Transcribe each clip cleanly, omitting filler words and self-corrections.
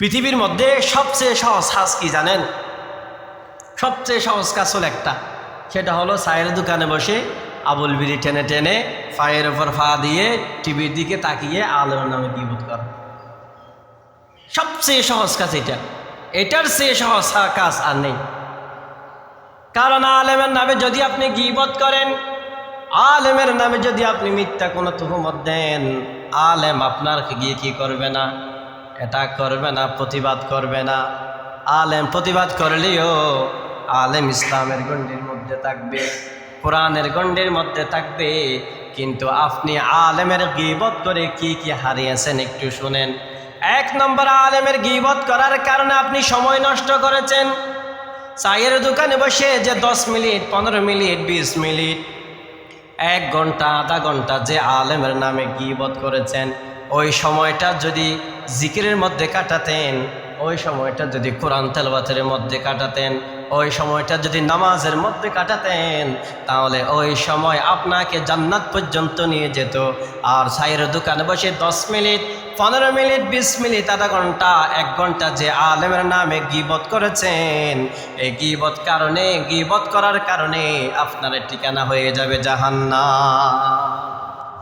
পৃথিবীর মধ্যে সবচেয়ে সহজ কাজ কি জানেন? সবচেয়ে সহজ কাজ হলো একটা, সেটা হলো চায়ের দোকানে বসে আবুল বিড়ি টেনে টেনে পায়ের ওপর ফা দিয়ে টিভির দিকে তাকিয়ে আলেমের নামে গীবত করা। সবচেয়ে সহজ কাজ এটা, এটার চেয়ে সহজ কাজ আর নেই। কারণ আলেমের নামে যদি আপনি গীবত করেন, আলেমের নামে যদি আপনি মিথ্যা কোনো তুহমত দেন, আলেম আপনার গিয়ে কি করবে না? এটা করবে না, প্রতিবাদ করবে না। আলেম প্রতিবাদ করলেও আলেম ইসলামের গণ্ডির মধ্যে থাকবে, কোরআনের গণ্ডির মধ্যে থাকবে। কিন্তু আপনি আলেমের গীবত করে কি কি হারিয়েছেন একটু শুনেন। এক নম্বর, আলেমের গীবত করার কারণে আপনি সময় নষ্ট করেছেন। চায়ের দোকানে বসে যে 10 মিনিট, 15 মিনিট, 20 মিনিট, 1 ঘন্টা, আধা ঘন্টা যে আলেমের নামে গীবত করেছেন, ওই সময়টা যদি জিকিরের মধ্যে কাটাতেন, ওই সময়টা যদি কোরআন তেলাওয়াতের মধ্যে কাটাতেন, ওই সময়টা যদি নামাজের মধ্যে কাটাতেন, তাহলে ওই সময় আপনাকে জান্নাত পর্যন্ত নিয়ে যেত। আর চায়ের দোকানে বসে 10 মিনিট, 15 মিনিট, 20 মিনিট, আধা ঘন্টা, 1 ঘন্টা যে আলেমের নামে গীবত করেছেন, এই গীবত করার কারণে আপনার ঠিকানা হয়ে যাবে জাহান্নাম।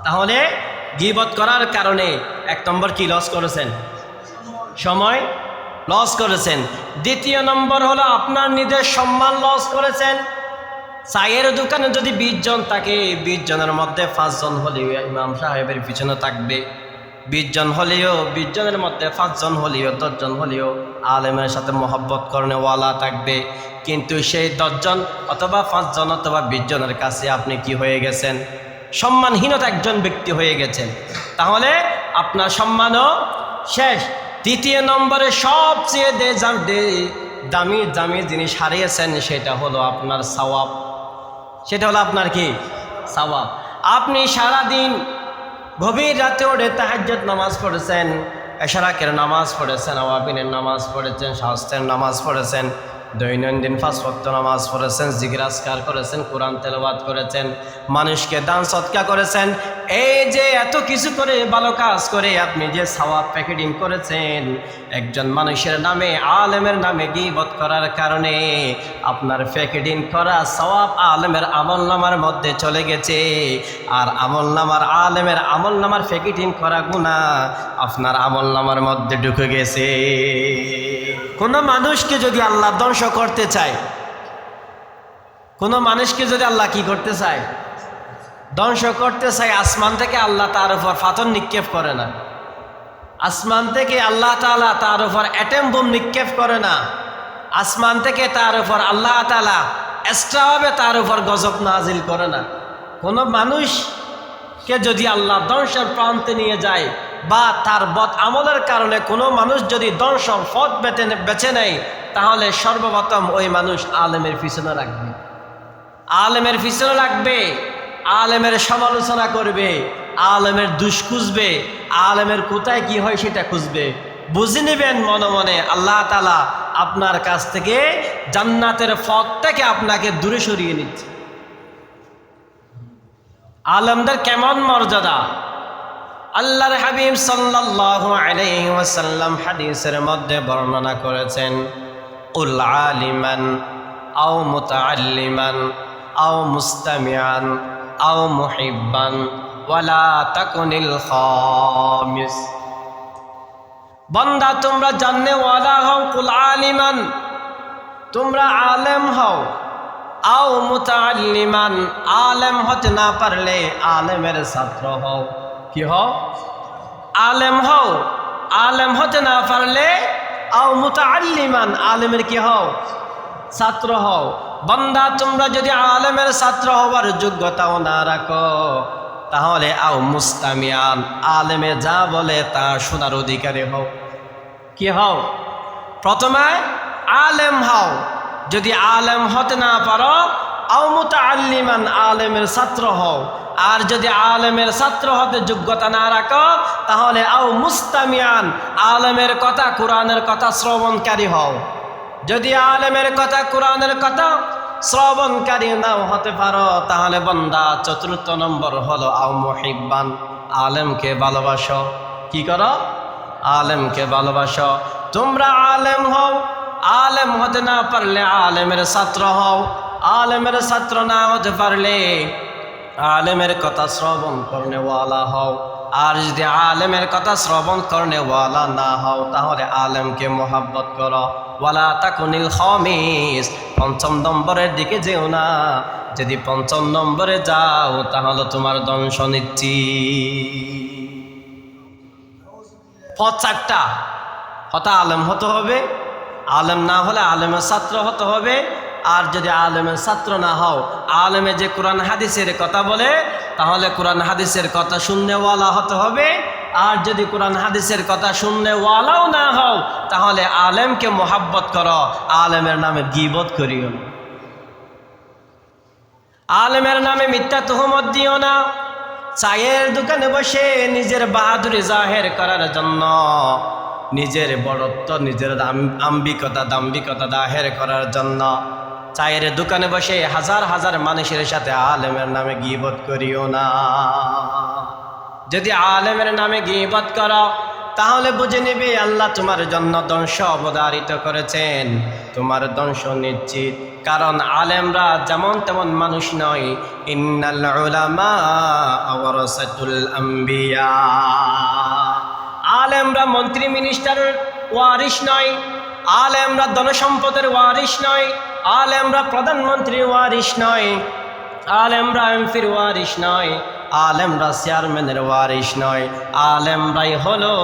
তাহলে গীবত করার কারণে 1 নম্বর কি লস করেছেন? সময় লস করেছেন। দ্বিতীয় নম্বর হলো আপনার নিজের সম্মান লস করেছেন। চায়ের দোকানে যদি 20 জন থাকে, 20 জনের মধ্যে 5 জন হলেও ইমাম সাহেবের পিছনে থাকবে। 20 জন হলেও, 20 জনের মধ্যে 5 জন হলেও, 10 জন হলেও আলেমের সাথে মহব্বত করেওয়ালা থাকবে। কিন্তু সেই 10 জন অথবা 5 জন অথবা 20 জনের কাছে আপনি কি হয়ে গেছেন? সম্মানহীনতা একজন ব্যক্তি হয়ে গেছেন। তাহলে আপনার সম্মানও শেষ। তৃতীয় নম্বরে সবচেয়ে দামি জিনিস হারিয়েছেন, সেটা হলো আপনার সওয়াব। সেটা হলো আপনার কি? সওয়াব। আপনি সারাদিন গভীর রাতে ওঠে তাহাজ্জুদ নামাজ পড়েছেন, এশরাকের নামাজ পড়েছেন, আওয়াবিনের নামাজ পড়েছেন, শাস্ত্রের নামাজ পড়েছেন, দৈনন্দিন 5 ওয়াক্ত নামাজ পড়েছেন, জিকির আজকার করেছেন, কোরআন তেলাওয়াত করেছেন, মানুষকে দান সদকা করেছেন। এই যে এত কিছু করে, ভালো কাজ করে আপনি যে সওয়াব প্যাকেটিং করেছেন, একজন মানুষের নামে, আলেমের নামে গীবত করার কারণে আপনার প্যাকেটিং করা সওয়াব আলেমের আমলনামার মধ্যে চলে গেছে। আর আলেমের আমলনামার প্যাকেটিং করা গুনাহ আপনার আমলনামার মধ্যে ঢুকে গেছে। কোনো মানুষকে যদি আল্লাহ ধ্বংস করতে চায়, কোনো মানুষকে যদি আল্লাহ কি করতে চায়? ধ্বংস করতে চায়, আসমান থেকে আল্লাহ তার উপর পাথর নিক্ষেপ করে না। আসমান থেকে আল্লাহ তাআলা তার উপর অ্যাটম বোম নিক্ষেপ করে না। আসমান থেকে তার উপর আল্লাহ তাআলা এক্সট্রাভাবে তার উপর গজব নাজিল করে না। কোনো মানুষকে যদি আল্লাহ ধ্বংসের প্রান্তে নিয়ে যায়, বা তার বদ আমলের কারণে কোনো মানুষ যদি ধ্বংস পথ বেছে নেয়, তাহলে সর্বপ্রথম ওই মানুষ আলেমের পিছনে রাখবে, আলেমের পিছনে রাখবে, আলেমের সমালোচনা করবে, আলেমের দুষ খুঁজবে, আলেমের কোথায় কি হয় সেটা খুঁজবে। বুঝে নেবেন মনে মনে আল্লাহ তাআলা আপনার কাছ থেকে জান্নাতের পথ থেকে আপনাকে দূরে সরিয়ে নিচ্ছে। আলেমদের কেমন মর্যাদা! আল্লাহর হাবিব সাল্লাল্লাহু আলাইহি ওয়াসাল্লাম হাদিসের মধ্যে বর্ণনা করেছেন, কুল আলিমান আও মুতাআল্লিমান আও মুস্তামিআন আও মুহিব্বান ওয়ালা তাকুনিল খামিস। বান্দা তোমরা জাননেওয়ালা হও, কুল আলিমান, তোমরা আলেম হও, আও মুতাআল্লিমান, আলেম হতে না পারলে আলেমের ছাত্র হও। কি হও? আলেম হও। আলেম হতে না পারলে আও মুতাআল্লিমান, আলেমের কি হও? ছাত্র হও। বান্দা তোমরা যদি আলেমের ছাত্র হওয়ার যোগ্যতাও না রাখো, তাহলে আও মুস্তামিআন, আলেমে যা বলে তা শোনার অধিকারী হও। কি হও? প্রথমে আলেম হও। যদি আলেম হতে না পারো, আও মুতাআল্লিমান, আলেমের ছাত্র হও। আর যদি আলেমের ছাত্র হতে যোগ্যতা না রাখো, তাহলে আও মুস্তামিআন, আলেমের কথা, কোরআনের কথা শ্রবণকারী হও। যদি আলেমের কথা, কোরআনের কথা শ্রবণকারী নাও হতে পারো, তাহলে বান্দা 4র্থ নম্বর হলো আও মুহিব্বান, আলেমকে ভালোবাসো। কি করো? আলেমকে ভালোবাসো। তোমরা আলেম হও, আলেম হতে না পারলে আলেমের ছাত্র হও, আলেমের ছাত্র না হতে পারলে আলেমের কথা শ্রবণ করনেওয়ালা হও। আর যদি আলেমের কথা শ্রবণ করনেওয়ালা না হও তাহলে আলেমকে মোহাব্বত করো। ওয়ালা তাকুনিল খামিস, পঞ্চম নম্বরের দিকে যেও না। যদি পঞ্চম নম্বরে যাও তাহলে তোমার ধ্বংস নিশ্চিত। পথ চারটা, হতা আলেম হতে হবে, আলেম না হলে আলেমের ছাত্র হতে হবে। আর যদি আলেমের ছাত্র না হও, আলেমে যে কোরআন হাদিসের কথা বলে তাহলে কোরআন হাদিসের কথা শুননেওয়ালা হতে হবে। আর যদি কোরআন হাদিসের কথা শুননেওয়ালাও না হও তাহলে আলেমকে মোহাব্বত করো, আলেমের নামে গীবত করিও না, আলেমের নামে মিথ্যা তুহমত দিও না। চায়ের দোকানে বসে নিজের বাহাদুরি জাহের করার জন্য, নিজের বড়ত্ব, নিজের দাম্ভিকতা জাহের করার জন্য চায়ের দোকানে বসে হাজার হাজার মানুষের সাথে আলেমের নামে গীবত করিও না। যদি আলেমের নামে গীবত করো তাহলে বুঝে নেবে আল্লাহ তোমার জন্য ধ্বংস অবধারিত করেছেন, তোমার ধ্বংস নিশ্চিত। কারণ আলেমরা যেমন তেমন মানুষ নয়। ইন্নাল উলামা ওয়ারাসাতুল আম্বিয়া, আলেমরা মন্ত্রী মিনিস্টারের ওয়ারিশ নয়, আলেমরা ধনসম্পদের ওয়ারিশ নয়, আলেমরা প্রধানমন্ত্রীর ওয়ারিশ নয়, আলেমরা এমপির ওয়ারিশ নয়, আলেমরা চেয়ারম্যানের ওয়ারিশ নয়। আলেমরাই হলো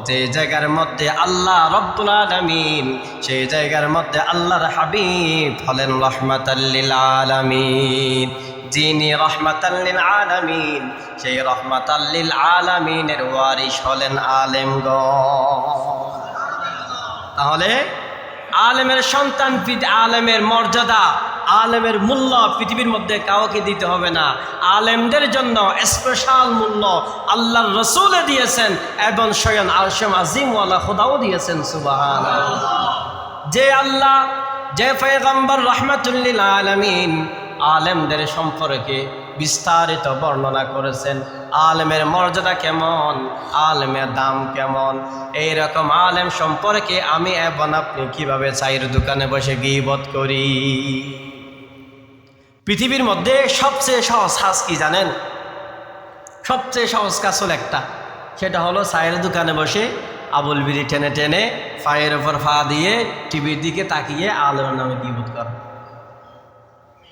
যে জায়গার মধ্যে আল্লাহ রব্বুল আলামিন, সেই জায়গার মধ্যে আল্লাহর হাবিব হলেন রহমাতাল লিল আলামিন। যিনি রহমাতাল লিল আলামিন, সেই রহমাতাল লিল আলামিনের ওয়ারিশ হলেন আলেমগণ। তাহলে আলেমের সন্তান, আলেমের মর্যাদা, আলেমের মূল্য পৃথিবীর মধ্যে কাউকে দিতে হবে না। আলেমদের জন্য স্পেশাল মূল্য আল্লাহর রসুলে দিয়েছেন এবং স্বয়ং আরশে আজিমওয়ালা খোদাও দিয়েছেন। সুবহানাল্লাহ। যে আল্লাহ, যে পয়গম্বর রহমাতুল লিল আলামিন আলেমদের সম্পর্কে বিস্তারিত বর্ণনা করেছেন, আলেমের মর্যাদা কেমন, আলেমের দাম কেমন, এইরকম আলেম সম্পর্কে আমি এবং আপনি কিভাবে চায়ের দোকানে বসে গীবত করি। পৃথিবীর মধ্যে সবচেয়ে সহজ কাজ কি জানেন? সবচেয়ে সহজ কাজ হল একটা, সেটা হলো চায়ের দোকানে বসে আবুল বিড়ি টেনে টেনে পায়ের ওপর পা দিয়ে টিভির দিকে তাকিয়ে আলেমের নামে গীবত করা।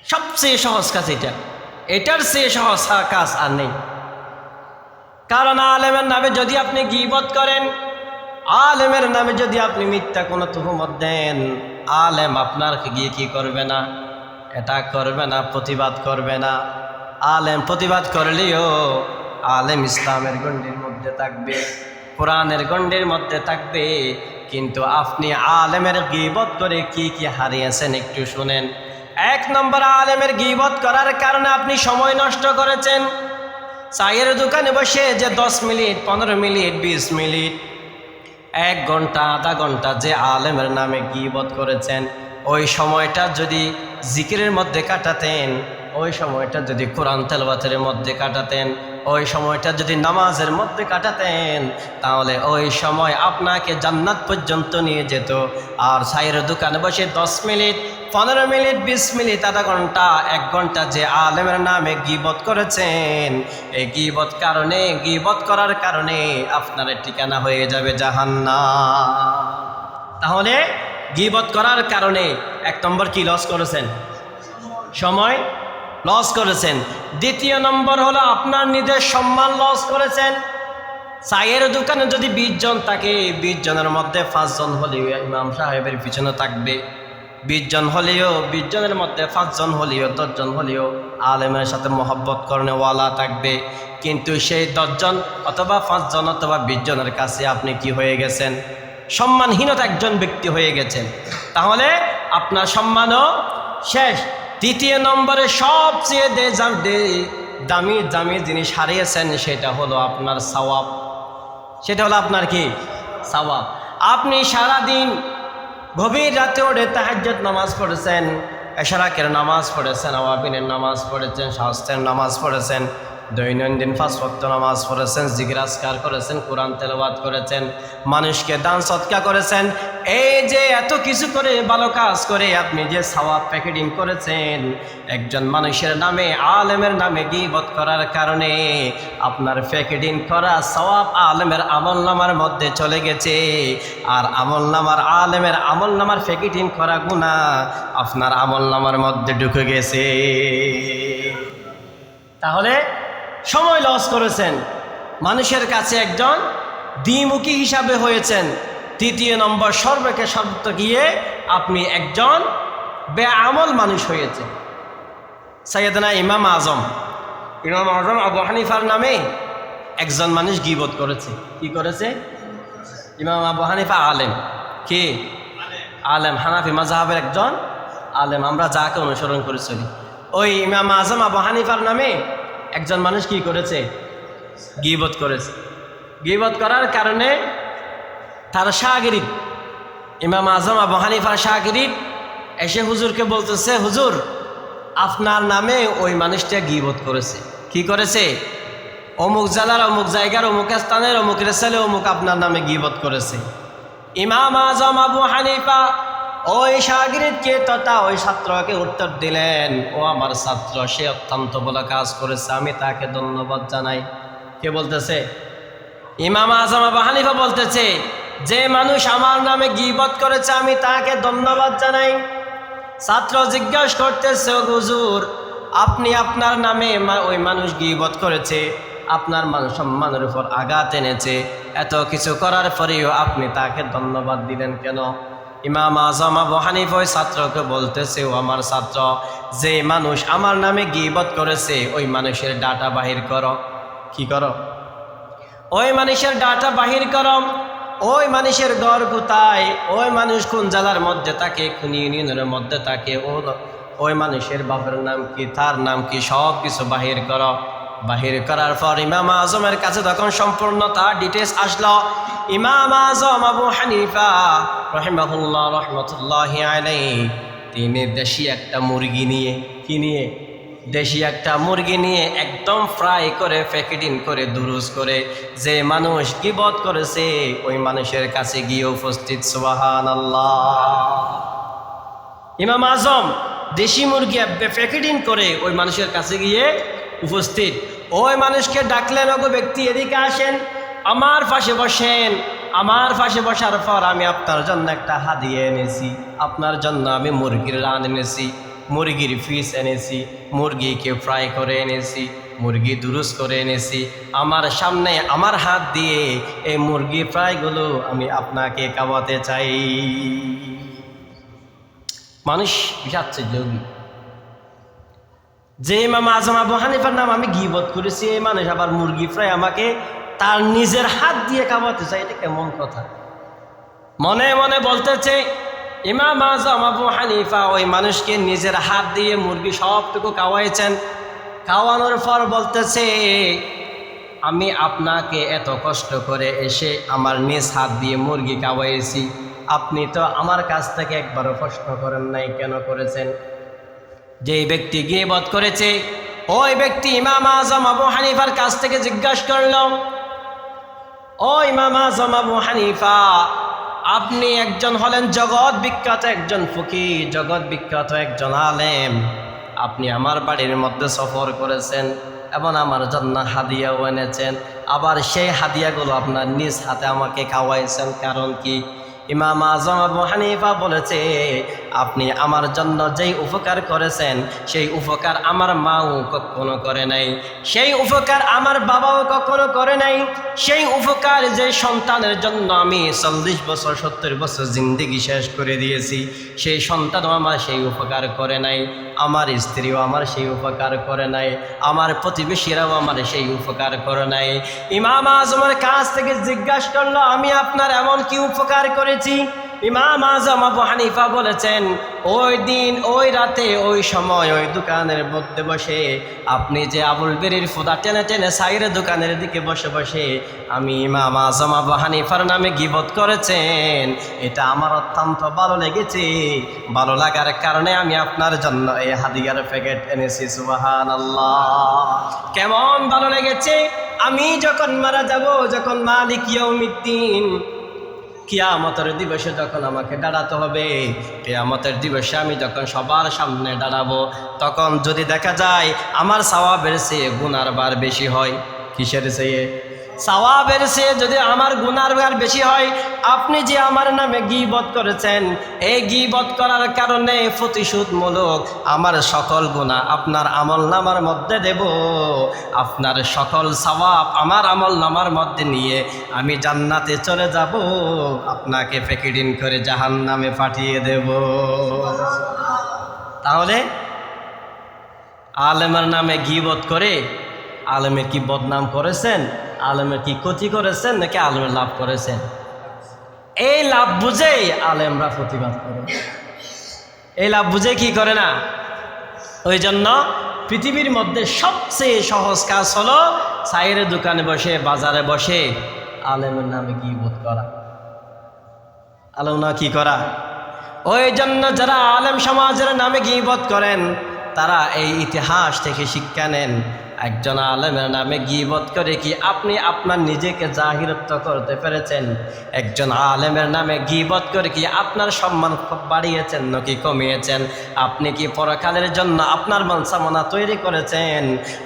সবচেয়ে সহজ কাজ এটা, এটার চেয়ে সহজ কাজ আর নেই। কারণ আলেমের নামে যদি আপনি গীবত করেন, আলেমের নামে যদি আপনি মিথ্যা কোনো তুহমত দেন, আলেম আপনার গিয়ে কি করবে না? এটা করবে না, প্রতিবাদ করবে না। আলেম প্রতিবাদ করলেও আলেম ইসলামের গণ্ডির মধ্যে থাকবে, কোরআনের গণ্ডির মধ্যে থাকবে। কিন্তু আপনি আলেমের গীবত করে কি কি হারিয়েছেন একটু শুনেন। এক নম্বর, আলেমের গীবত করার কারণে আপনি সময় নষ্ট করেছেন। চায়ের দোকানে বসে যে 10 মিনিট, 15 মিনিট, 20 মিনিট, 1 ঘন্টা, আধা ঘন্টা যে আলেমের নামে গীবত করেছেন, ওই সময়টা যদি জিকিরের মধ্যে কাটাতেন, ওই সময়টা যদি কোরআন তেলাওয়াতের মধ্যে কাটাতেন, ওই সময়টা যদি নামাজের মধ্যে কাটাতেন, তাহলে ওই সময় আপনাকে জান্নাত পর্যন্ত নিয়ে যেত। আর চায়ের দোকানে বসে 10 মিনিট, 15 মিনিট, 20 মিনিট, আধা ঘন্টা, 1 ঘন্টা যে আলেমের নামে গীবত করেছেন, এই গীবত করার কারণে আপনার ঠিকানা হয়ে যাবে জাহান্নাম। তাহলে গীবত করার কারণে 1 নম্বর কি লস করেছেন? সময় লস করেছেন। দ্বিতীয় নম্বর হলো আপনার নিজের সম্মান লস করেছেন। চায়ের দোকানে যদি 20 জন থাকে, 20 জনের মধ্যে 5 জন হলেও ইমাম সাহেবের পিছনে থাকবে, 20 জন হলেও 20 জনের মধ্যে 5 জন হলেও 10 জন হলেও আলেমের সাথে মহব্বত করনেওয়ালা থাকবে। কিন্তু সেই 10 জন অথবা 5 জন অথবা 20 জনের কাছে আপনি কি হয়ে গেছেন? সম্মানহীনতা একজন ব্যক্তি হয়ে গেছেন। তাহলে আপনার সম্মানও শেষ। তৃতীয় নম্বরে সবচেয়ে দামি জিনিস হারিয়েছেন, সেটা হলো আপনার সওয়াব। সেটা হলো আপনার কি? সওয়াব। আপনি সারাদিন গভীর রাতে ওঠে তাহাজ্জুদ নামাজ পড়েছেন, এশরাকের নামাজ পড়েছেন, আওয়াবিনের নামাজ পড়েছেন, শাস্ত্রের নামাজ পড়েছেন, দৈনন্দিন 5 ওয়াক্ত নামাজ পড়েছেন, জিকির আজকার করেছেন, কোরআন তেলাওয়াত করেছেন, মানুষকে দান সদকা করেছেন। এই যে এত কিছু করে ভালো কাজ করে আপনি যে সওয়াব প্যাকেটিং করেছেন, একজন মানুষের নামে, আলেমের নামে গীবত করার কারণে আপনার প্যাকেটিং করা সওয়াব আলেমের আমলনামার মধ্যে চলে গেছে, আর আমলনামার আলেমের আমলনামার প্যাকেটিং করা গুনাহ আপনার আমলনামার মধ্যে ঢুকে গেছে। তাহলে সময় লস করেছেন, মানুষের কাছে একজন দ্বিমুখী হিসাবে হয়েছেন। তৃতীয় নম্বর, সর্বত গিয়ে আপনি একজন বেআমল মানুষ হয়েছেন। সাইয়েদনা ইমাম আজম আবু হানিফার নামে একজন মানুষ গীবত করেছে। কি করেছে? ইমাম আবু হানিফা আলেম, কি আলেম, হানাফি মাযহাবের একজন আলেম, আমরা যাকে অনুসরণ করে চলি। ওই ইমাম আজম আবু হানিফার নামে একজন মানুষ কি করেছে? গীবত করেছে। গীবত করার কারণে তার শাগিরিদ, ইমাম আজম আবু হানিফার শাগিরিদ এসে হুজুরকে বলতেছে, হুজুর আপনার নামে ওই মানুষটা গীবত করেছে। কি করেছে? অমুক জেলার, অমুক জায়গার, অমুক স্থানের, অমুক রেসালে অমুক আপনার নামে গীবত করেছে। ইমাম আজম আবু হানিফা ওই শাগিরিদকে তথা ওই ছাত্রকে উত্তর দিলেন, ও আমার ছাত্র, সে অত্যন্ত বড় কাজ করেছে, আমি তাকে ধন্যবাদ জানাই। কে বলতেছে? ইমাম আজম আবু হানিফা বলতেছে, যে মানুষ আমার নামে গীবত করেছে আমি তাকে ধন্যবাদ জানাই। ছাত্র জিজ্ঞাসা করতেছে, হুজুর আপনি আপনার নামে ওই মানুষ গীবত করেছে, আপনার মান সম্মানের উপর আঘাত এনেছে, এত কিছু করার পরেও আপনি তাকে ধন্যবাদ দিলেন কেন? ইমাম আজম আবু হানিফা ওই ছাত্রকে বলতেছে, ও আমার ছাত্র, যে মানুষ আমার নামে গীবত করেছে ওই মানুষের ডাটা বাহির করো। কি করো? ওই মানুষের ডাটা বাহির করো। ওই মানুষের ঘর কোথায়, ওই মানুষ কোন জেলার মধ্যে থাকে, কোন ইউনিয়নের মধ্যে থাকে, ওই মানুষের বাপের নাম কি, তার নাম কি, সব কিছু বাহির করো। বাহির করার পর ইমাম আজমের কাছে তখন সম্পূর্ণ তার ডিটেলস আসলো। ইমাম আজম আবু হানিফা রাহিমাহুল্লাহ রহমতুল্লাহি আলাইহি তিনি দেশি একটা মুরগি নিয়ে, কি নিয়ে? দেশি একটা মুরগি নিয়ে একদম ফ্রাই করে, প্যাকেটিং করে, দুরুস করে, যে মানুষ গীবত করেছে ওই মানুষের কাছে গিয়ে উপস্থিত। সুবহানাল্লাহ। ইমাম আজম দেশি মুরগি প্যাকেটিং করে ওই মানুষের কাছে গিয়ে উপস্থিত। ওই মানুষকে ডাকলেন, ওগো ব্যক্তি এদিকে আসেন, আমার পাশে বসেন। আমার পাশে বসার পর আমি আপনার জন্য একটা হাদিয়া এনেছি, আপনার জন্য আমি মুরগির রান এনেছি, মুরগির ফিস এনেছি, মুরগিকে ফ্রাই করে এনেছি, মুরগি দুরুস করে এনেছি। আমার সামনে আমার হাত দিয়ে এই মুরগি ফ্রাইগুলো আমি আপনাকে খাওয়াতে চাই। মানুষ যাচ্ছে যোগী, যে ইমাম আজম আবু হানিফার নাম আমি গীবত করেছি, এই মানুষ আবার মুরগি ফ্রাই আমাকে তার নিজের হাত দিয়ে খাওয়াতে চাই, এটা কেমন কথা? মনে মনে বলতেছে ইমাম আজম আবু হানিফা ওই মানুষকে নিজের হাত দিয়ে মুরগি সবটুকু খাওয়াইছেন। খাওয়ানোর পর বলতেছে, আমি আপনাকে এত কষ্ট করে এসে আমার নিজ হাত দিয়ে মুরগি খাওয়াইছি, আপনি তো আমার কাছ থেকে একবারও প্রশ্ন করেন নাই, কেন করেছেন? যেই ব্যক্তি গীবত করেছে ওই ব্যক্তি ইমাম আজম আবু হানিফার কাছ থেকে জিজ্ঞাসা করল, ও ইমাম আজম আবু হানিফা, আপনি একজন হলেন জগৎ বিখ্যাত একজন ফকির, জগৎ বিখ্যাত একজন আলেম, আপনি আমার বাড়ির মধ্যে সফর করেছেন এবং আমার জন্য হাদিয়াও এনেছেন, আবার সেই হাদিয়াগুলো আপনার নিজ হাতে আমাকে খাওয়াইছেন, কারণ কি? ইমাম আজম আবু হানিফা বলেছে, আপনি আমার জন্য যেই উপকার করেছেন সেই উপকার আমার মাও কখনো করে নাই, সেই উপকার আমার বাবাও কখনো করে নাই, সেই উপকার যে সন্তানের জন্য আমি 40 বছর 70 বছর জিন্দেগি শেষ করে দিয়েছি, সেই সন্তানও আমার সেই উপকার করে নাই, আমার স্ত্রীও আমার সেই উপকার করে নাই, আমার প্রতিবেশীরাও আমার সেই উপকার করে নাই। ইমাম আজমের কাছ থেকে জিজ্ঞাসা করলো, আমি আপনার এমন কি উপকার করেছি ইমাম আজম আবু হানিফা বলেছেন, ওই দিন ওই রাতে ওই সময় ওই দোকানের মধ্যে বসে আপনি যে আবুল বেরির ফোদা টেনে টেনে সাইরের দোকানের দিকে বসে বসে আমি ইমাম আজম আবু হানিফার নামে গীবত করেছেন, এটা আমার অত্যন্ত ভালো লেগেছে। ভালো লাগার কারণে আমি আপনার জন্য এই হাদিয়ার প্যাকেট এনেছি। সুবহানাল্লাহ। কেমন ভালো লেগেছে! আমি যখন মারা যাব, যখন মালিক ইয়াউমিদ্দিন কিয়ামতের দিবসে যখন আমাকে দাঁড়াতে হবে, কিয়ামতের দিবসে আমি যখন সবার সামনে দাঁড়াবো, তখন যদি দেখা যায় আমার সওয়াবের চেয়ে গুনার বার বেশি হয়, কিসের চেয়ে? সওয়াবের চেয়ে যদি আমার গুনার বার বেশি হয়, আপনি যে আমার নামে গীবত করেছেন, এই গীবত করার কারণে প্রতিশোধমূলক আমার সকল গুনাহ আপনার আমলনামার মধ্যে দেব। আপনার সকল সওয়াব আমার আমলনামার মধ্যে নিয়ে আমি জান্নাতে চলে যাব, আপনাকে প্যাকেটিং করে জাহান্নামে পাঠিয়ে দেব। তাহলে আলেমের নামে গীবত করে আলেমের কি বদনাম করেছেন, আলেমের কি ক্ষতি করেছেন, নাকি আলেমের লাভ করেছেন? এই লাভ বুঝেই আলেমরা প্রতিবাদ করে, এই লাভ বুঝে কি করে না। ওই জন্য পৃথিবীর মধ্যে সবচেয়ে সহজ কাজ হলো চায়ের দোকানে বসে, বাজারে বসে আলেমের নামে গীবত করা, আলেম না কি করা। ওই জন্য যারা আলেম সমাজের নামে গীবত করেন, তারা এই ইতিহাস থেকে শিক্ষা নেন, একজন আলেমের নামে গীবত করে কি আপনি আপনার নিজেকে জাহিরত্ব করতে পেরেছেন? একজন আলেমের নামে গীবত করে কি আপনার সম্মান বাড়িয়েছেন নাকি কমিয়েছেন? আপনি কি পরকালের জন্য আপনার মানসামনা তৈরি করেছেন?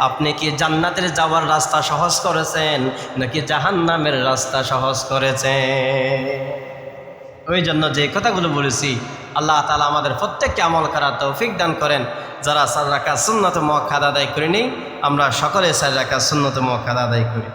আপনি কি জান্নাতের যাওয়ার রাস্তা সহজ করেছেন নাকি জাহান্নামের রাস্তা সহজ করেছেন? ওই জন্য যে কথাগুলো বলেছি, আল্লাহ তাআলা আমাদের প্রত্যেককে আমল করার তৌফিক দান করেন। যারা 4 রাকাত সুন্নত মুআক্কাদা আদায় করিনি, আমরা সকলে 4 রাকাত সুন্নত মুআক্কাদা আদায় করি।